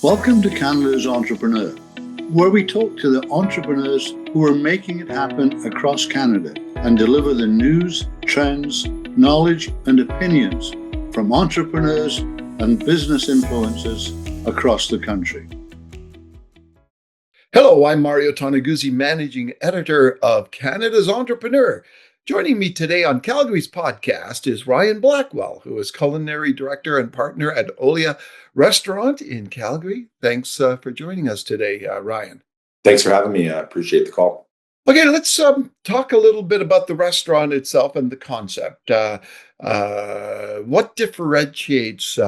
Welcome to Canada's Entrepreneur, where we talk to the entrepreneurs who are making it happen across Canada and deliver the news, trends, knowledge, and opinions from entrepreneurs and business influencers across the country. Hello, I'm Mario Toneguzzi, Managing Editor of Canada's Entrepreneur. Joining me today on Calgary's podcast is Ryan Blackwell, who is Culinary Director and Partner at Olia Restaurant in Calgary. Thanks for joining us today, Ryan. Thanks for having me. I appreciate the call. Okay, let's talk a little bit about the restaurant itself and the concept. What differentiates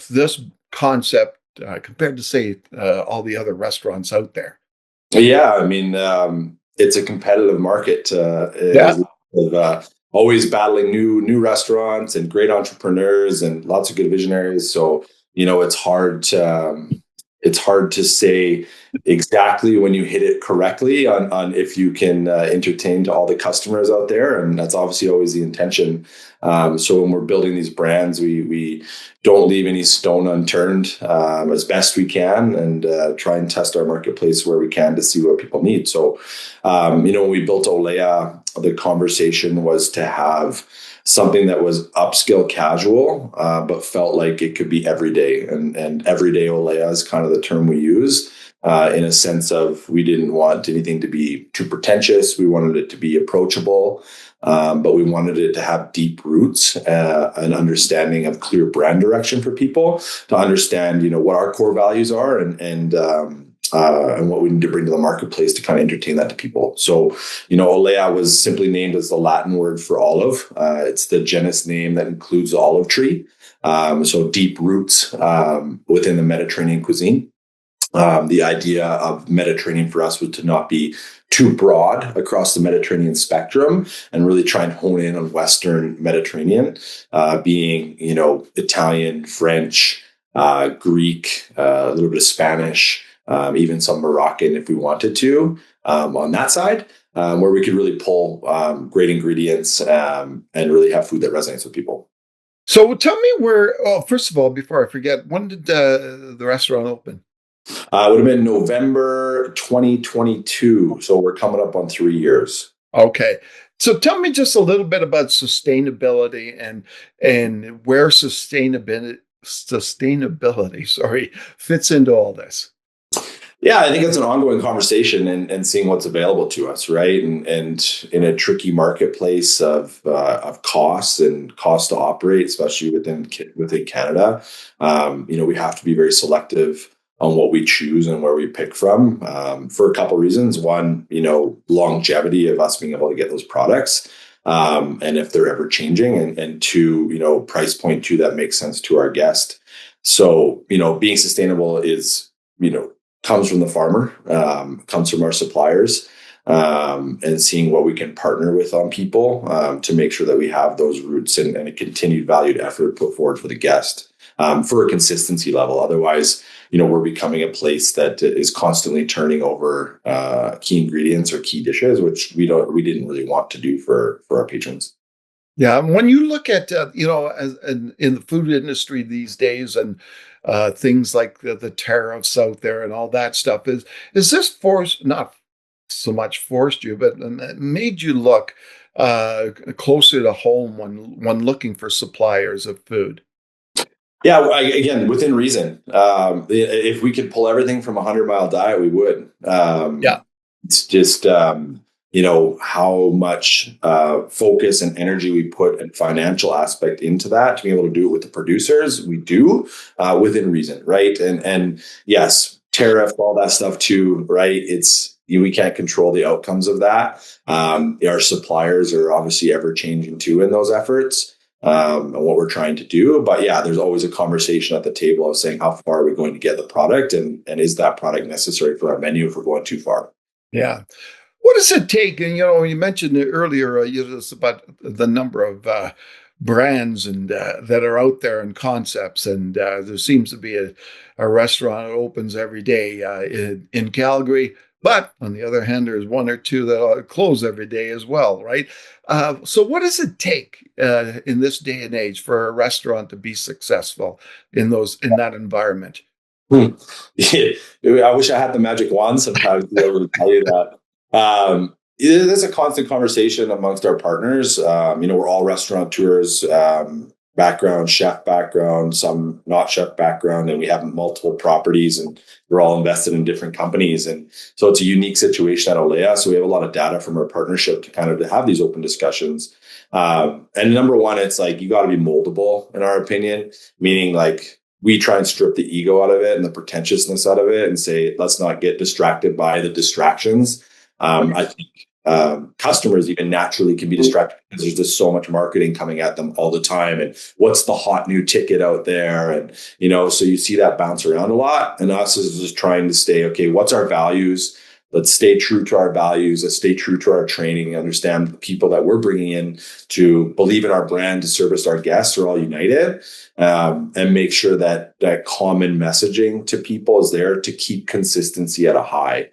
this concept compared to, say, all the other restaurants out there? Yeah, I mean, it's a competitive market. Always battling new restaurants and great entrepreneurs and lots of good visionaries. So it's hard to say exactly when you hit it correctly on if you can entertain to all the customers out there, and that's obviously always the intention. So when we're building these brands, we don't leave any stone unturned as best we can, and try and test our marketplace where we can to see what people need. So when we built Olea, the conversation was to have something that was upscale casual, but felt like it could be everyday. And everyday Olea is kind of the term we use in a sense of we didn't want anything to be too pretentious. We wanted it to be approachable, but we wanted it to have deep roots, an understanding of clear brand direction for people to understand, what our core values are and what we need to bring to the marketplace to kind of entertain that to people. So, Olea was simply named as the Latin word for olive. It's the genus name that includes the olive tree. So deep roots within the Mediterranean cuisine. The idea of Mediterranean for us was to not be too broad across the Mediterranean spectrum and really try and hone in on Western Mediterranean, being, Italian, French, Greek, a little bit of Spanish, even some Moroccan if we wanted to, on that side, where we could really pull great ingredients and really have food that resonates with people. So tell me first of all, before I forget, when did the restaurant open? It would have been November 2022. So we're coming up on 3 years. Okay. So tell me just a little bit about sustainability and where sustainability fits into all this. Yeah, I think it's an ongoing conversation and seeing what's available to us, right? And in a tricky marketplace of costs and cost to operate, especially within Canada, we have to be very selective on what we choose and where we pick from, for a couple of reasons. One, longevity of us being able to get those products, and if they're ever changing, and two, price point too that makes sense to our guest. So, being sustainable is, comes from the farmer, comes from our suppliers, and seeing what we can partner with on people to make sure that we have those roots and a continued valued effort put forward for the guest for a consistency level. Otherwise, we're becoming a place that is constantly turning over key ingredients or key dishes, which we didn't really want to do for our patrons. Yeah, when you look at as in the food industry these days, and things like the tariffs out there and all that stuff, is this not so much forced you, but made you look closer to home when looking for suppliers of food? Yeah, again, within reason. If we could pull everything from 100-mile diet, we would. Yeah. It's just, how much focus and energy we put and financial aspect into that to be able to do it with the producers. We do within reason, right? And yes, tariff, all that stuff too, right? We can't control the outcomes of that. Our suppliers are obviously ever changing too in those efforts. And what we're trying to do. But yeah, there's always a conversation at the table of saying, how far are we going to get the product? And is that product necessary for our menu if we're going too far? Yeah. What does it take? And, you mentioned it earlier, about the number of brands and that are out there and concepts. And there seems to be a restaurant that opens every day in Calgary. But on the other hand, there's one or two that close every day as well, right? So what does it take in this day and age for a restaurant to be successful in that environment? Yeah, I wish I had the magic wand sometimes to be able to tell you that. There's a constant conversation amongst our partners. We're all restaurateurs, background, chef background, some not chef background, and we have multiple properties and we're all invested in different companies. And so it's a unique situation at Olea. So we have a lot of data from our partnership to kind of have these open discussions. And number one, it's like, you got to be moldable in our opinion, meaning like, we try and strip the ego out of it and the pretentiousness out of it and say, let's not get distracted by the distractions. I think customers even naturally can be distracted because there's just so much marketing coming at them all the time. And what's the hot new ticket out there? And, so you see that bounce around a lot. And us is just trying to stay, okay, what's our values? Let's stay true to our values. Let's stay true to our training, understand the people that we're bringing in to believe in our brand, to service our guests are all united, and make sure that that common messaging to people is there to keep consistency at a high.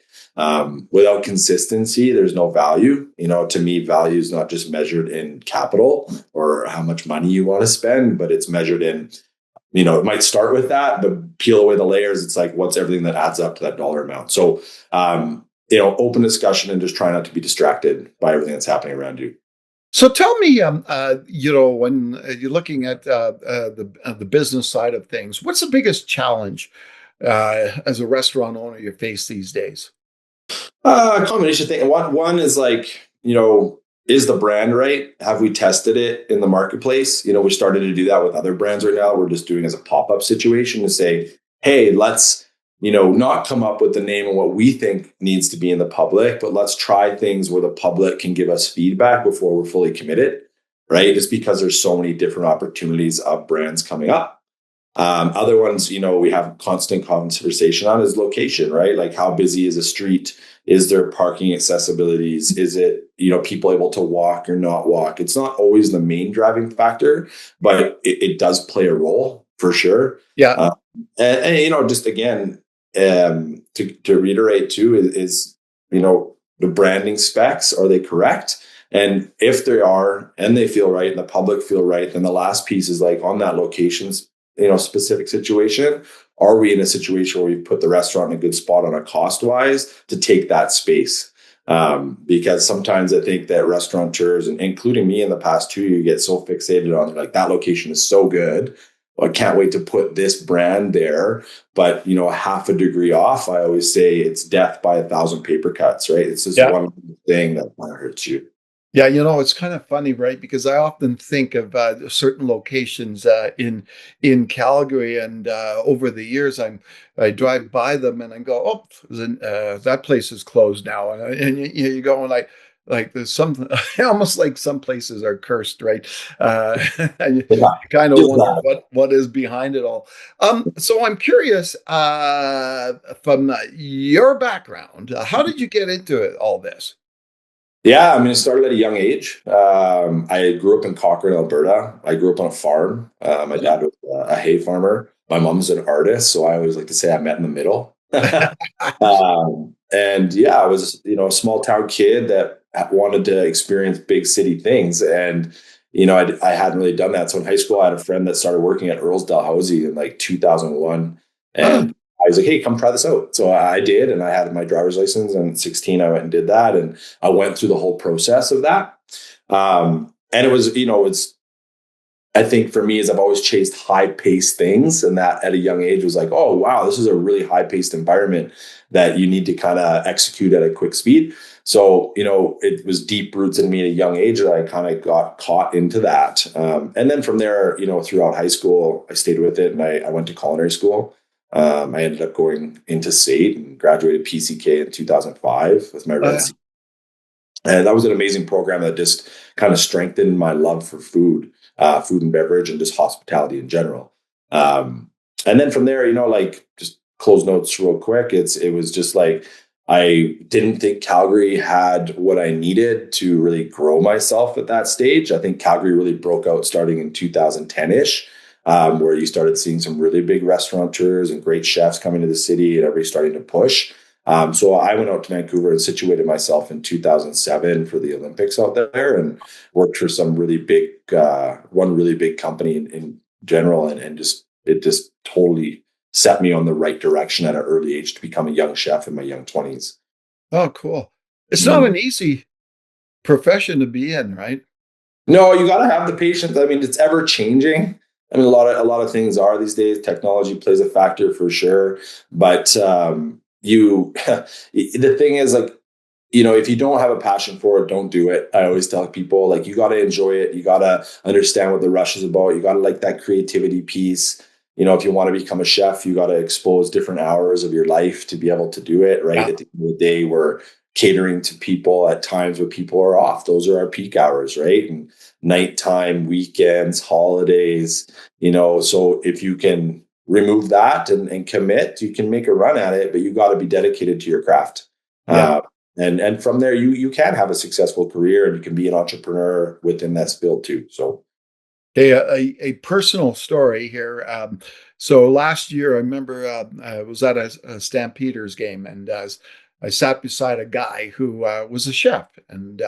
Without consistency, there's no value. To me, value is not just measured in capital or how much money you want to spend, but it's measured in, it might start with that, but peel away the layers. It's like, what's everything that adds up to that dollar amount? So, open discussion and just try not to be distracted by everything that's happening around you. So tell me, when you're looking at the business side of things, what's the biggest challenge as a restaurant owner you face these days? A combination thing. One is like, is the brand right? Have we tested it in the marketplace? We're starting to do that with other brands right now. We're just doing as a pop-up situation to say, hey, let's, not come up with the name and what we think needs to be in the public, but let's try things where the public can give us feedback before we're fully committed, right? Just because there's so many different opportunities of brands coming up. Other ones, we have constant conversation on is location, right? Like, how busy is a street? Is there parking accessibilities? Is it, people able to walk or not walk? It's not always the main driving factor, but it does play a role for sure. Yeah. And just again, to reiterate too, is the branding specs, are they correct? And if they are, and they feel right, and the public feel right, then the last piece is like, on that locations, specific situation, are we in a situation where we put the restaurant in a good spot on a cost wise to take that space? Because sometimes I think that restaurateurs, and including me in the past too, you get so fixated on like, that location is so good, I can't wait to put this brand there. But, half a degree off, I always say it's death by 1,000 paper cuts, right? It's just one thing that hurts you. Yeah, it's kind of funny, right? Because I often think of certain locations in Calgary, and over the years, I drive by them and I go, "Oh, that place is closed now," and you go and like there's some almost like some places are cursed, right? And you kind of wonder what is behind it all. So I'm curious, from your background, how did you get into all this? Yeah, it started at a young age. I grew up in Cochrane, Alberta. I grew up on a farm. My dad was a hay farmer. My mom's an artist, so I always like to say I met in the middle. And yeah, I was, a small town kid that wanted to experience big city things. And, I hadn't really done that. So in high school, I had a friend that started working at Earl's Dalhousie in like 2001. And I was like, hey, come try this out. So I did. And I had my driver's license, and at 16, I went and did that. And I went through the whole process of that. And it was, I think for me, is I've always chased high paced things. And that at a young age was like, oh, wow, this is a really high paced environment that you need to kind of execute at a quick speed. So, it was deep roots in me at a young age that I kind of got caught into that. And then from there, throughout high school, I stayed with it, and I went to culinary school. I ended up going into SAIT and graduated PCK in 2005 with my residency. And that was an amazing program that just kind of strengthened my love for food and beverage, and just hospitality in general. And then from there, just close notes real quick. It was just like, I didn't think Calgary had what I needed to really grow myself at that stage. I think Calgary really broke out starting in 2010-ish. Where you started seeing some really big restaurateurs and great chefs coming to the city, and everybody starting to push. So I went out to Vancouver and situated myself in 2007 for the Olympics out there, and worked for some really big, one really big company in general, and it just totally set me on the right direction at an early age to become a young chef in my young 20s. Oh, cool. It's not Mm. an easy profession to be in, right? No, you got to have the patience. I mean, it's ever changing. I mean, a lot of things are these days. Technology plays a factor for sure, but you, the thing is, like, if you don't have a passion for it, don't do it. I always tell people, like, you got to enjoy it. You got to understand what the rush is about. You got to like that creativity piece. If you want to become a chef, you got to expose different hours of your life to be able to do it. Right. Yeah. At the end of the day, we're catering to people at times when people are off. Those are our peak hours, right? And nighttime, weekends, holidays, so if you can remove that and commit, you can make a run at it, but you got to be dedicated to your craft. Yeah. And from there, you can have a successful career, and you can be an entrepreneur within that field too. So, A personal story here. So last year, I remember I was at a Stampeders game, and I sat beside a guy who was a chef, and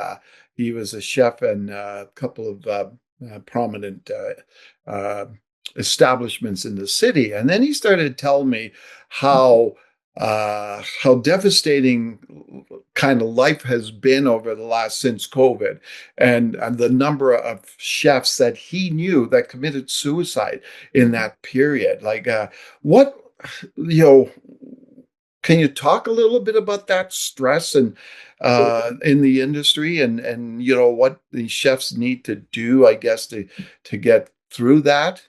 he was a chef in a couple of prominent uh, establishments in the city. And then he started telling me how devastating kind of life has been over the last since COVID, and the number of chefs that he knew that committed suicide in that period. Like, what, you know, can you talk a little bit about that stress and in the industry, and what the chefs need to do, I guess, to get through that?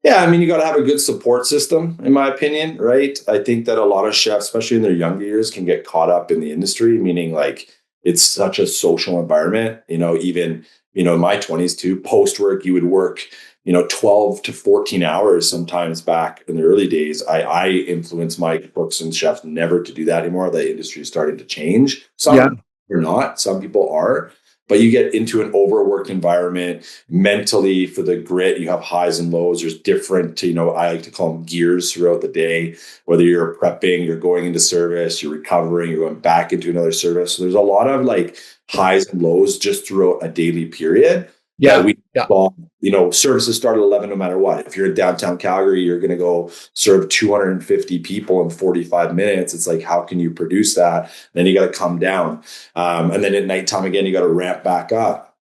yeah, I mean, you got to have a good support system, in my opinion, right? I think that a lot of chefs, especially in their younger years, can get caught up in the industry, meaning like it's such a social environment. Even in my 20s too, post work, you would work 12 to 14 hours sometimes. Back in the early days, I influenced my cooks and chefs never to do that anymore. The industry is starting to change. Yeah. Some are not, some people are. But you get into an overworked environment mentally. For the grit, you have highs and lows. There's different, I like to call them gears throughout the day, whether you're prepping, you're going into service, you're recovering, you're going back into another service. So there's a lot of like highs and lows just throughout a daily period. Yeah. Yeah. Services start at 11 no matter what. If you're in downtown Calgary, you're going to go serve 250 people in 45 minutes. It's like, how can you produce that? Then you got to come down. And then at nighttime again, you got to ramp back up.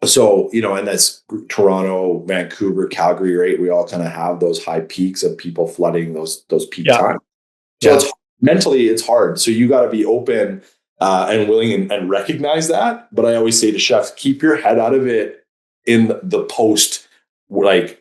So, and that's Toronto, Vancouver, Calgary, right? We all kind of have those high peaks of people flooding those peak times. So it's mentally, it's hard. So you got to be open and willing and recognize that. But I always say to chefs, keep your head out of it in the post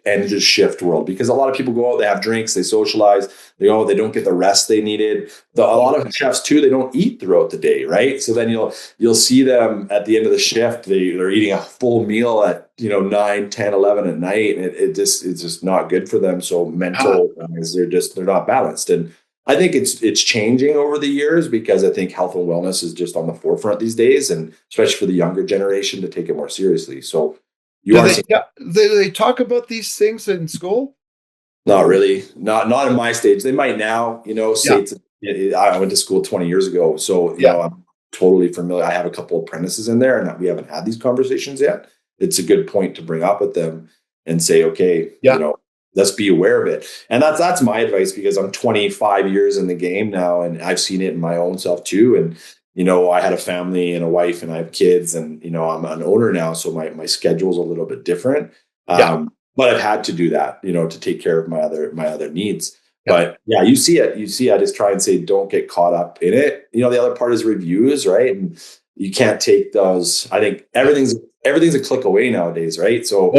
end of shift world, because a lot of people go out, they have drinks, they socialize, they don't get the rest they needed. A lot of chefs too, they don't eat throughout the day, right? So then you'll see them at the end of the shift, they're eating a full meal at 9, 10, 11 at night, and it's just not good for them. So mental they're not balanced. And I think it's changing over the years, because I think health and wellness is just on the forefront these days, and especially for the younger generation to take it more seriously. So Do they talk about these things in school? Not really. Not in my stage. They might now, SAIT. I went to school 20 years ago. So, I'm totally familiar. I have a couple of apprentices in there, and we haven't had these conversations yet. It's a good point to bring up with them and say, okay, let's be aware of it. And that's my advice, because I'm 25 years in the game now, and I've seen it in my own self too. And, I had a family and a wife, and I have kids, and, I'm an owner now. So my schedule's a little bit different. But I've had to do that, to take care of my other needs. Yeah. But yeah, you see it. I just try and say, don't get caught up in it. The other part is reviews, right? And you can't take those. I think everything's a click away nowadays, right? So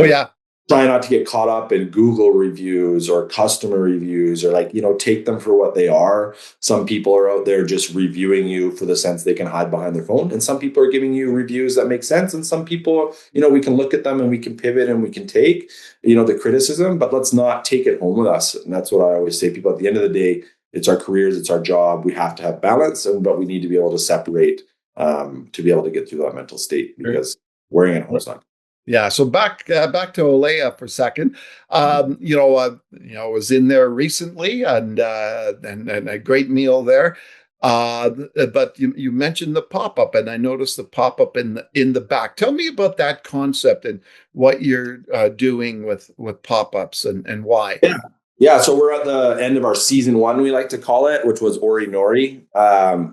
try not to get caught up in Google reviews or customer reviews, or take them for what they are. Some people are out there just reviewing you for the sense they can hide behind their phone. And some people are giving you reviews that make sense. And some people, we can look at them and we can pivot and we can take, the criticism, but let's not take it home with us. And that's what I always say, people, at the end of the day, it's our careers, it's our job. We have to have balance, but we need to be able to separate to be able to get through that mental state, because wearing it home is not. Yeah. So back to Olea for a second. I was in there recently, and a great meal there. But you mentioned the pop-up, and I noticed the pop-up in the back. Tell me about that concept and what you're doing with pop-ups and why. Yeah. Yeah. So we're at the end of our season one, we like to call it, which was Ori Nori.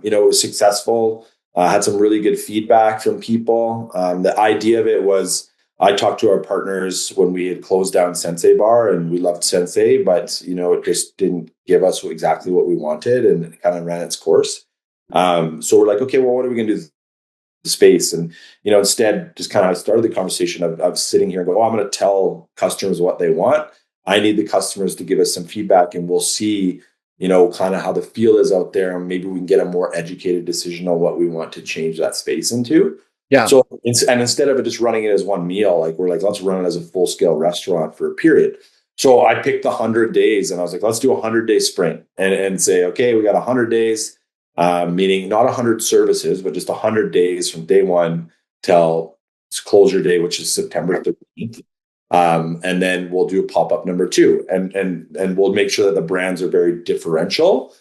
It was successful. Had some really good feedback from people. The idea of it was I talked to our partners when we had closed down Sensei Bar, and we loved Sensei, but it just didn't give us exactly what we wanted, and it kind of ran its course. So we're like, okay, well, what are we going to do with the space? And instead, just kind of started the conversation of sitting here and go, oh, I'm going to tell customers what they want. I need the customers to give us some feedback, and we'll see, kind of how the feel is out there, and maybe we can get a more educated decision on what we want to change that space into. Yeah. So, and instead of just running it as one meal, like we're like, let's run it as a full scale restaurant for a period. So I picked 100 days, and I was like, let's do a 100-day sprint and say, okay, we got 100 days, meaning not 100 services, but just 100 days from day one till closure day, which is September 13th. And then we'll do pop-up number 2, and we'll make sure that the brands are very differential.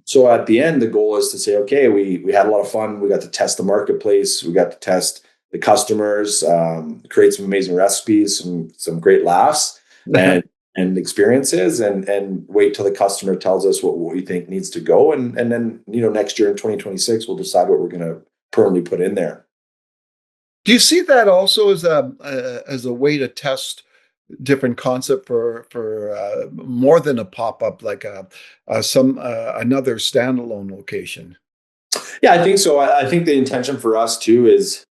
So at the end, the goal is to say, okay, we had a lot of fun. We got to test the marketplace. We got to test the customers, create some amazing recipes, some great laughs and experiences, and wait till the customer tells us what we think needs to go. And then, next year in 2026, we'll decide what we're going to permanently put in there. Do you see that also as a way to test different concept for more than a pop-up, like another standalone location? Yeah, I think so. I think the intention for us too is,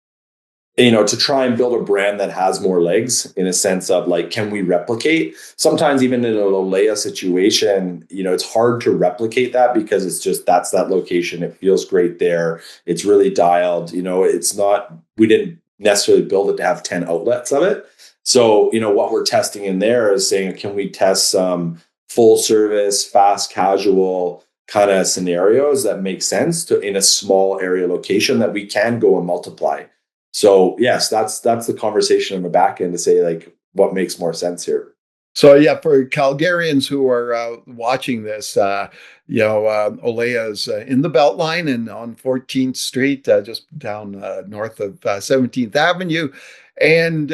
to try and build a brand that has more legs, in a sense of like, can we replicate? Sometimes even in a Olea situation, it's hard to replicate that because it's just, that's that location. It feels great there. It's really dialed. It's not, we didn't necessarily build it to have 10 outlets of it. So, what we're testing in there is saying, can we test some full service, fast casual kind of scenarios that make sense in a small area location that we can go and multiply. So yes, that's the conversation on the back end to say, like, what makes more sense here. So yeah, for Calgarians who are watching this, Olea is in the Beltline and on 14th Street, just down north of 17th Avenue, and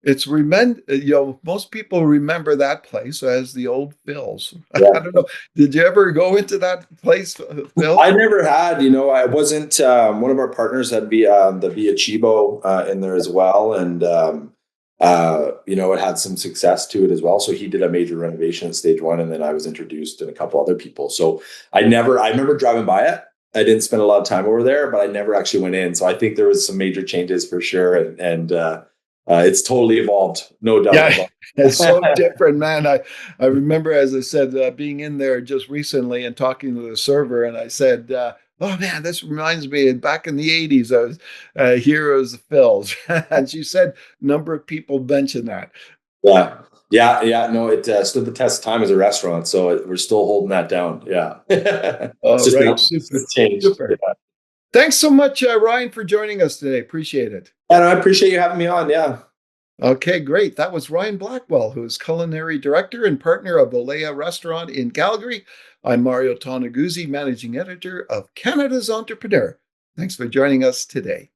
it's most people remember that place as the old Phil's. Yeah. I don't know. Did you ever go into that place, Phil? I never had. I wasn't. One of our partners had the Via Chibo in there as well, and it had some success to it as well. So he did a major renovation at stage 1, and then I was introduced and a couple other people. So I remember driving by it. I didn't spend a lot of time over there, but I never actually went in. So I think there was some major changes for sure, and it's totally evolved, no doubt. Yeah, it's so different, man. I remember, as I said, being in there just recently and talking to the server, and I said, "Oh man, this reminds me back in the '80s. I was Heroes of Phil's," and she said, "Number of people mentioned that." Yeah. No, it stood the test of time as a restaurant, so we're still holding that down. Yeah. It's right. Super. Yeah. Thanks so much, Ryan, for joining us today. Appreciate it. And I appreciate you having me on. Yeah. Okay, great. That was Ryan Blackwell, who is culinary director and partner of Olea Restaurant in Calgary. I'm Mario Tonaguzzi, managing editor of Canada's Entrepreneur. Thanks for joining us today.